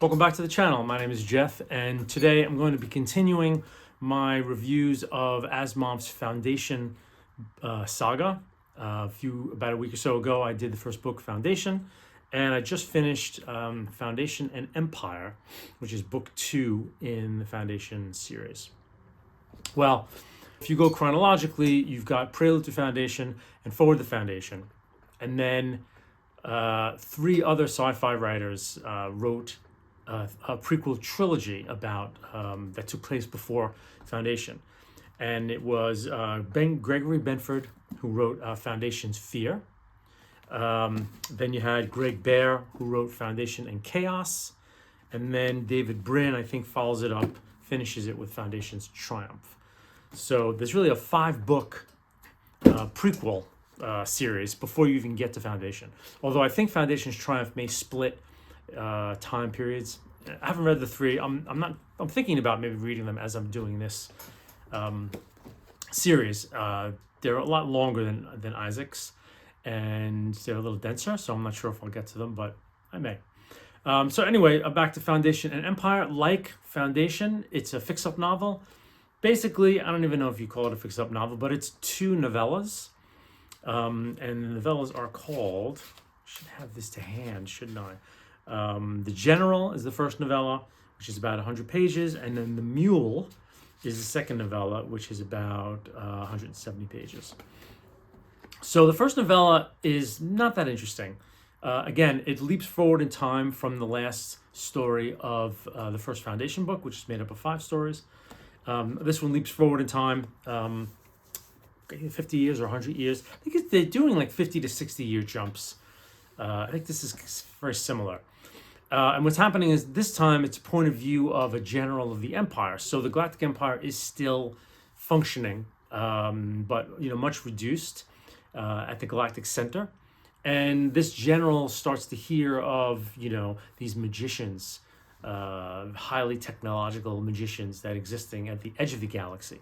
Welcome back to the channel. My name is Jeff, and today I'm going to be continuing my reviews of Asimov's Foundation saga. About a week or so ago, I did the first book, Foundation, and I just finished Foundation and Empire, which is book 2 in the Foundation series. Well, if you go chronologically, you've got Prelude to Foundation and Forward to Foundation, and then 3 other sci-fi writers wrote a prequel trilogy about that took place before Foundation, and it was Gregory Benford who wrote Foundation's Fear. Then you had Greg Bear who wrote Foundation and Chaos, and then David Brin, I think, follows it up, finishes it with Foundation's Triumph. So there's really a 5-book prequel series before you even get to Foundation. Although I think Foundation's Triumph may split time periods. I haven't read the 3. I'm thinking about maybe reading them as I'm doing this series. They're a lot longer than Isaac's, and they're a little denser, so I'm not sure if I'll get to them, but I may. So anyway, back to Foundation and Empire. Like Foundation, it's a fix-up novel. Basically, I don't even know if you call it a fix-up novel, but it's 2 novellas. And the novellas are called, I should have this to hand, shouldn't I? The General is the first novella, which is about 100 pages, and then The Mule is the second novella, which is about 170 pages. So the first novella is not that interesting. Again, it leaps forward in time from the last story of the first Foundation book, which is made up of 5 stories. This one leaps forward in time 50 years or 100 years. I think they're doing like 50 to 60 year jumps. I think this is very similar. And what's happening is this time it's a point of view of a general of the Empire. So the Galactic Empire is still functioning, but much reduced at the Galactic Center. And this general starts to hear of these magicians, highly technological magicians that existing at the edge of the galaxy.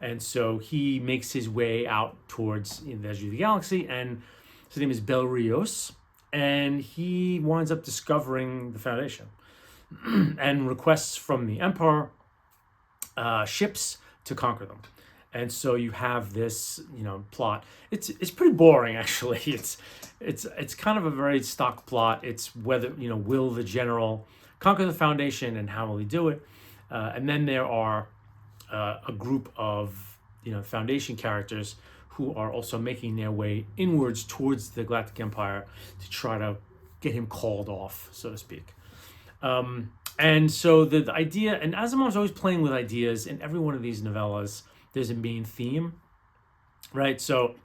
And so he makes his way out towards the edge of the galaxy, and his name is Bel Rios, and he winds up discovering the Foundation and requests from the Emperor ships to conquer them. And so you have this, plot. It's pretty boring, actually. It's kind of a very stock plot. It's whether will the general conquer the Foundation and how will he do it? And then there are a group of Foundation characters who are also making their way inwards towards the Galactic Empire to try to get him called off, so to speak. And so the idea, and Asimov's always playing with ideas. In every one of these novellas, there's a main theme, right? So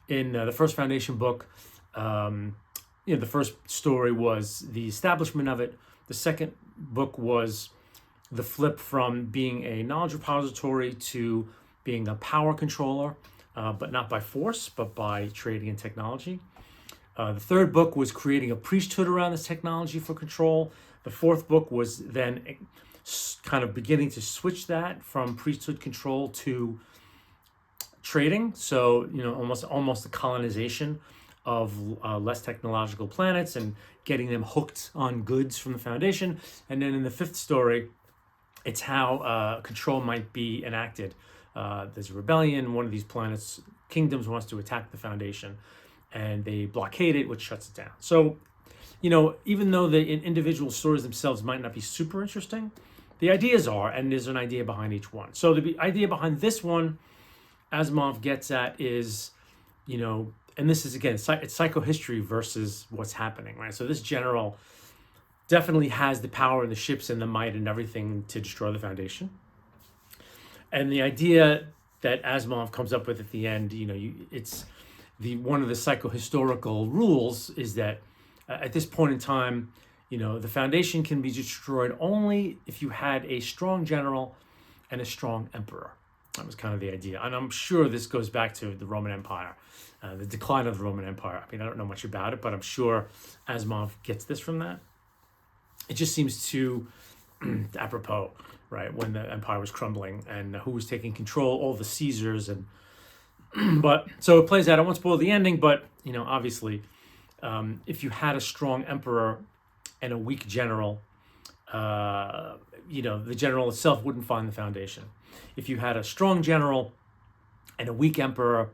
in the first Foundation book, the first story was the establishment of it. The second book was the flip from being a knowledge repository to being a power controller, but not by force, but by trading and technology. The third book was creating a priesthood around this technology for control. The fourth book was then kind of beginning to switch that from priesthood control to trading. So, almost the colonization of less technological planets and getting them hooked on goods from the Foundation. And then in the 5th story, it's how control might be enacted. There's a rebellion. One of these planets' kingdoms wants to attack the Foundation, and they blockade it, which shuts it down. So, even though the individual stories themselves might not be super interesting, the ideas are, and there's an idea behind each one. So the idea behind this one, Asimov gets at is, and this is, again, it's psychohistory versus what's happening, right? So this general definitely has the power and the ships and the might and everything to destroy the Foundation. And the idea that Asimov comes up with at the end, it's one of the psychohistorical rules is that at this point in time, the Foundation can be destroyed only if you had a strong general and a strong emperor. That was kind of the idea. And I'm sure this goes back to the Roman Empire, the decline of the Roman Empire. I mean, I don't know much about it, but I'm sure Asimov gets this from that. It just seems too apropos, right? When the empire was crumbling and who was taking control, all the Caesars. But so it plays out. I won't spoil the ending, but, obviously, if you had a strong emperor and a weak general, the general itself wouldn't find the foundation. If you had a strong general and a weak emperor,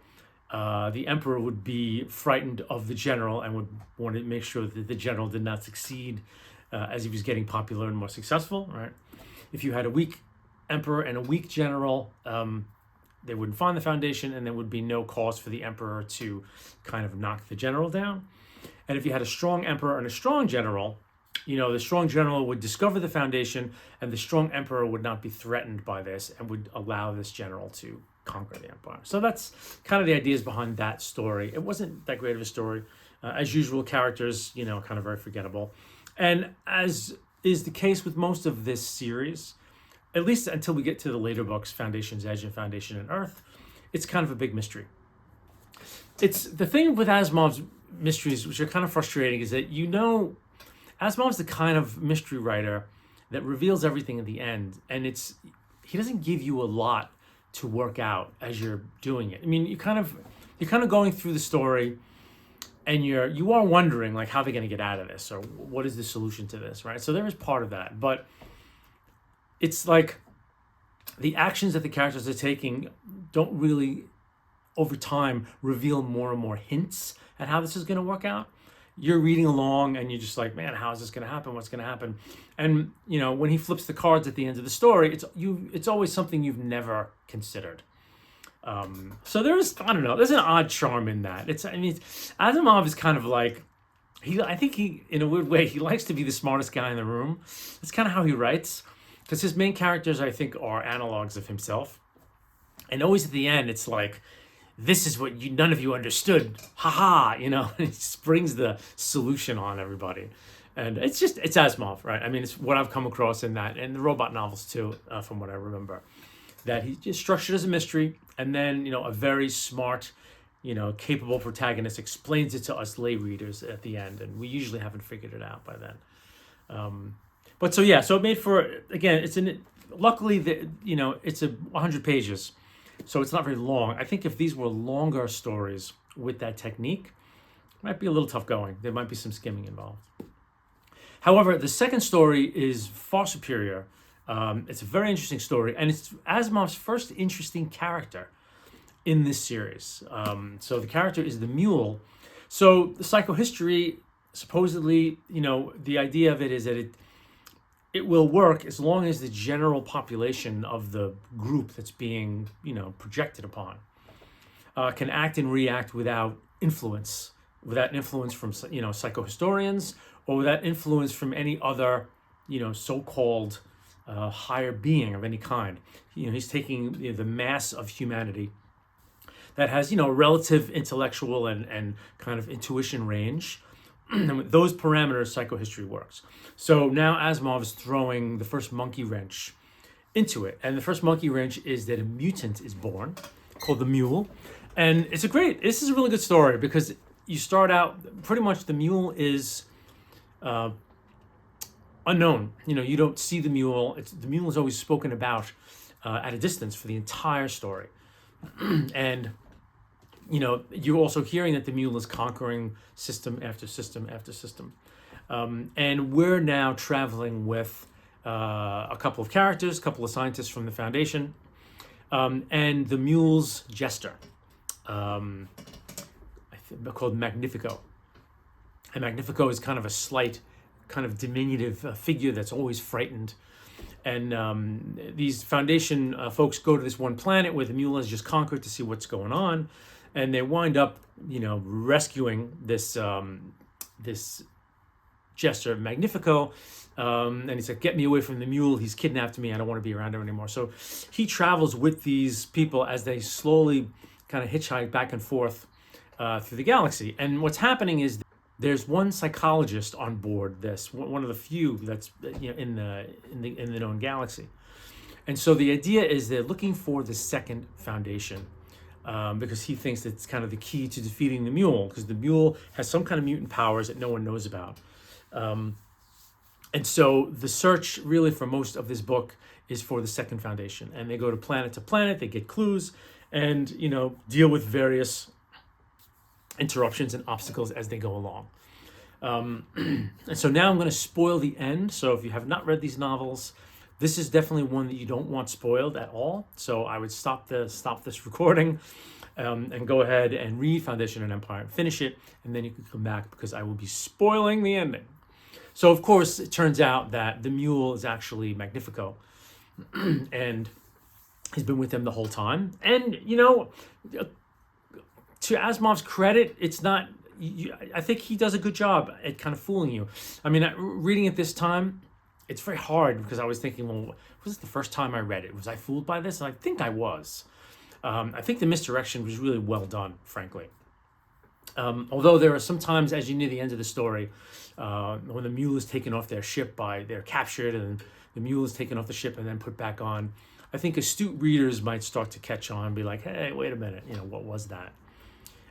the emperor would be frightened of the general and would want to make sure that the general did not succeed as he was getting popular and more successful, right? If you had a weak emperor and a weak general, they wouldn't find the foundation, and there would be no cause for the emperor to kind of knock the general down. And if you had a strong emperor and a strong general, the strong general would discover the foundation, and the strong emperor would not be threatened by this and would allow this general to conquer the empire. So that's kind of the ideas behind that story. It wasn't that great of a story. As usual, characters, kind of very forgettable. And as is the case with most of this series, at least until we get to the later books, Foundation's Edge and Foundation and Earth, it's kind of a big mystery. It's the thing with Asimov's mysteries, which are kind of frustrating, is that Asimov's the kind of mystery writer that reveals everything at the end, and he doesn't give you a lot to work out as you're doing it. I mean, you're kind of going through the story, and you are wondering like how they're going to get out of this, or what is the solution to this, right? So there is part of that, but it's like the actions that the characters are taking don't really, over time, reveal more and more hints at how this is going to work out. You're reading along and you're just like, man, how is this going to happen? What's going to happen? And when he flips the cards at the end of the story, it's always something you've never considered. So there's an odd charm in that. Asimov is kind of like, I think he, in a weird way, he likes to be the smartest guy in the room. That's kind of how he writes, because his main characters, I think, are analogs of himself. And always at the end, it's like, this is what none of you understood. Ha. He springs the solution on everybody. And it's Asimov, right? I mean, it's what I've come across in that, and the robot novels too, from what I remember. That he just structured as a mystery, and then, a very smart, capable protagonist explains it to us lay readers at the end, and we usually haven't figured it out by then. So it made for, again, luckily, it's 100 pages. So it's not very long. I think if these were longer stories with that technique, it might be a little tough going. There might be some skimming involved. However, the second story is far superior. It's a very interesting story, and it's Asimov's first interesting character in this series. So the character is the mule. So the psychohistory, supposedly, the idea of it is that it will work as long as the general population of the group that's being, projected upon can act and react without influence from, psychohistorians, or without influence from any other, so-called higher being of any kind. He's taking the mass of humanity that has, relative intellectual and kind of intuition range. And with those parameters, psychohistory works. So now Asimov is throwing the first monkey wrench into it. And the first monkey wrench is that a mutant is born called the Mule. And this is a really good story, because you start out, pretty much the Mule is unknown. You don't see the Mule. The Mule is always spoken about at a distance for the entire story. And you're also hearing that the Mule is conquering system after system after system. And we're now traveling with a couple of characters, a couple of scientists from the Foundation, and the Mule's jester, called Magnifico. And Magnifico is kind of a slight, kind of diminutive figure that's always frightened. And these Foundation folks go to this one planet where the Mule has just conquered to see what's going on. And they wind up, rescuing this jester, Magnifico. And he's like, get me away from the Mule. He's kidnapped me. I don't want to be around him anymore. So he travels with these people as they slowly kind of hitchhike back and forth through the galaxy. And what's happening is there's one psychologist on board this, one of the few that's in the known galaxy. And so the idea is they're looking for the second Foundation. Because he thinks that's kind of the key to defeating the Mule, because the Mule has some kind of mutant powers that no one knows about. And so the search really for most of this book is for the second Foundation. And they go to planet, they get clues, and deal with various interruptions and obstacles as they go along. And so now I'm going to spoil the end. So if you have not read these novels, this is definitely one that you don't want spoiled at all. So I would stop this recording, and go ahead and read Foundation and Empire and finish it, and then you can come back because I will be spoiling the ending. So of course it turns out that the mule is actually Magnifico, and he's been with them the whole time. And to Asimov's credit, it's not. I think he does a good job at kind of fooling you. I mean, reading it this time, it's very hard because I was thinking, well, was this the first time I read it? Was I fooled by this? And I think I was. I think the misdirection was really well done, frankly. Although there are some times, as you near the end of the story, when the mule is taken off their ship they're captured, and the mule is taken off the ship and then put back on. I think astute readers might start to catch on and be like, hey, wait a minute, what was that?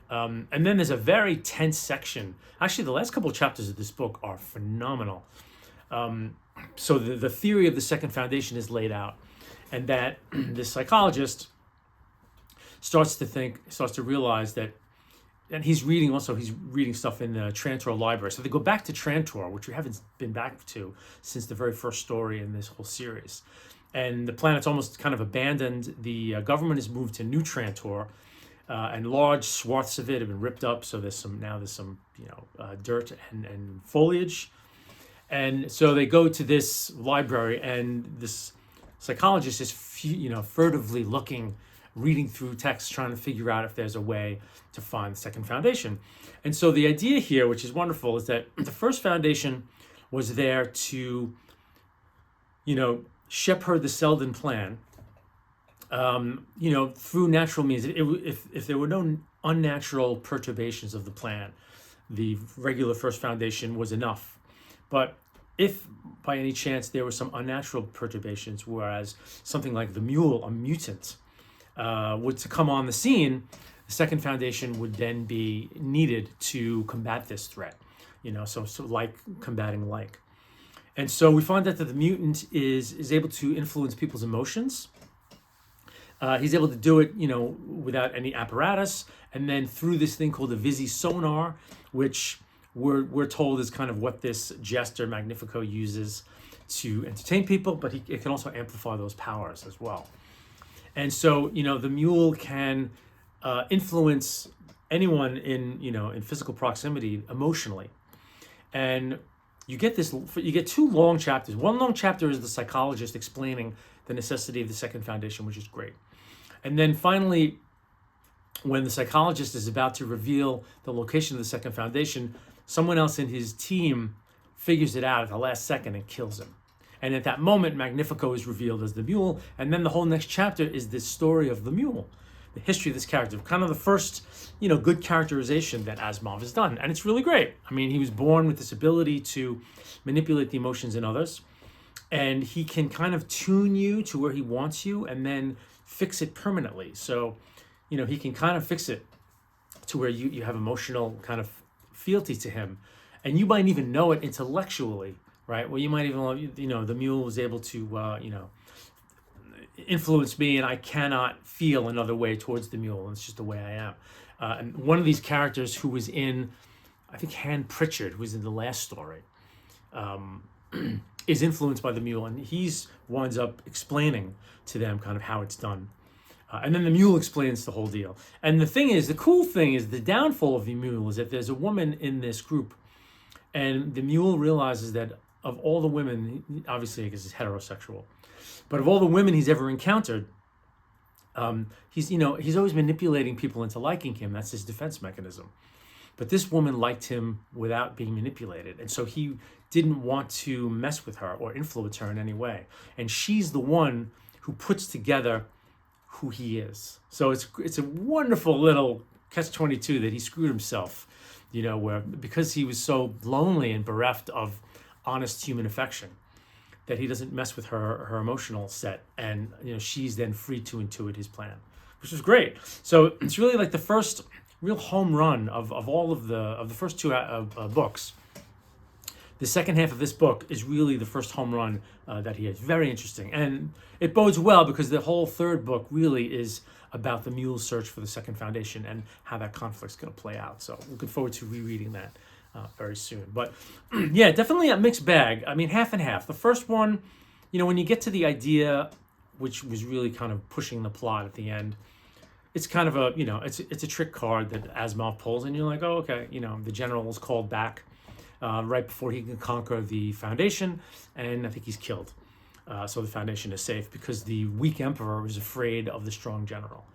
And then there's a very tense section. Actually, the last couple of chapters of this book are phenomenal. So the theory of the Second Foundation is laid out, and that this psychologist starts to realize that, and he's reading stuff in the Trantor library. So they go back to Trantor, which we haven't been back to since the very first story in this whole series. And the planet's almost kind of abandoned. The government has moved to New Trantor, and large swaths of it have been ripped up. So there's some dirt and foliage. And so they go to this library, and this psychologist is furtively looking, reading through texts, trying to figure out if there's a way to find the Second Foundation. And so the idea here, which is wonderful, is that the First Foundation was there to, shepherd the Selden plan, through natural means. If there were no unnatural perturbations of the plan, the regular First Foundation was enough. But if by any chance there were some unnatural perturbations, whereas something like the mule, a mutant, would to come on the scene, the Second Foundation would then be needed to combat this threat, so like combating like. And so we find that the mutant is able to influence people's emotions. He's able to do it, without any apparatus, and then through this thing called the Visi sonar, which we're told is kind of what this jester Magnifico uses to entertain people, but it can also amplify those powers as well. And so, the mule can influence anyone in physical proximity emotionally. And you get two long chapters. One long chapter is the psychologist explaining the necessity of the Second Foundation, which is great. And then finally, when the psychologist is about to reveal the location of the Second Foundation, someone else in his team figures it out at the last second and kills him. And at that moment, Magnifico is revealed as the mule. And then the whole next chapter is this story of the mule, the history of this character, kind of the first, good characterization that Asimov has done. And it's really great. I mean, he was born with this ability to manipulate the emotions in others. And he can kind of tune you to where he wants you and then fix it permanently. So, he can kind of fix it to where you have emotional kind of fealty to him. And you might even know it intellectually, right? Well, you might even, the mule was able to, influence me, and I cannot feel another way towards the mule. It's just the way I am. And one of these characters who was in, I think, Han Pritchard, who was in the last story, is influenced by the mule, and he's winds up explaining to them kind of how it's done. And then the mule explains the whole deal. And the cool thing is the downfall of the mule is that there's a woman in this group, and the mule realizes that of all the women, obviously because he's heterosexual, but of all the women he's ever encountered, he's always manipulating people into liking him. That's his defense mechanism. But this woman liked him without being manipulated. And so he didn't want to mess with her or influence her in any way. And she's the one who puts together who he is. So it's a wonderful little catch-22 that he screwed himself, where because he was so lonely and bereft of honest human affection, that he doesn't mess with her emotional set, and she's then free to intuit his plan, which was great. So it's really like the first real home run of all of the first two books. The second half of this book is really the first home run that he has. Very interesting, and it bodes well because the whole third book really is about the mule's search for the Second Foundation and how that conflict's going to play out. So looking forward to rereading that very soon. But yeah, definitely a mixed bag. I mean, half and half. The first one, when you get to the idea, which was really kind of pushing the plot at the end, it's kind of a, it's a trick card that Asimov pulls, and you're like, oh, okay, the general is called back right before he can conquer the Foundation, and I think he's killed. So the Foundation is safe because the weak Emperor is afraid of the strong general.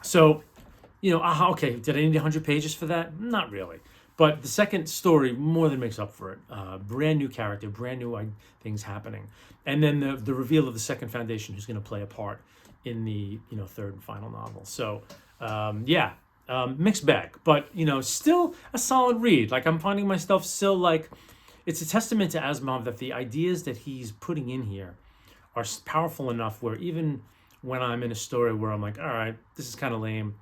So, okay, did I need 100 pages for that? Not really. But the second story more than makes up for it. Brand new character, brand new things happening. And then the reveal of the second Foundation, who's going to play a part in the third and final novel. So, mixed bag. But, still a solid read. Like, I'm finding myself still like, it's a testament to Asimov that the ideas that he's putting in here are powerful enough where even when I'm in a story where I'm like, all right, this is kind of lame,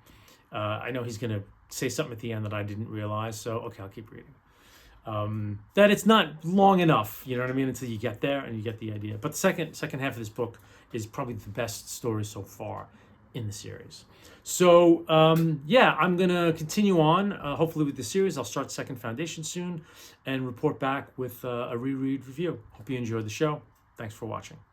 I know he's going to say something at the end that I didn't realize, so okay, I'll keep reading. That it's not long enough, you know what I mean, until you get there and you get the idea. But the second half of this book is probably the best story so far in the series. So I'm gonna continue on, hopefully with the series. I'll start Second Foundation soon and report back with a reread review. Hope you enjoyed the show. Thanks for watching.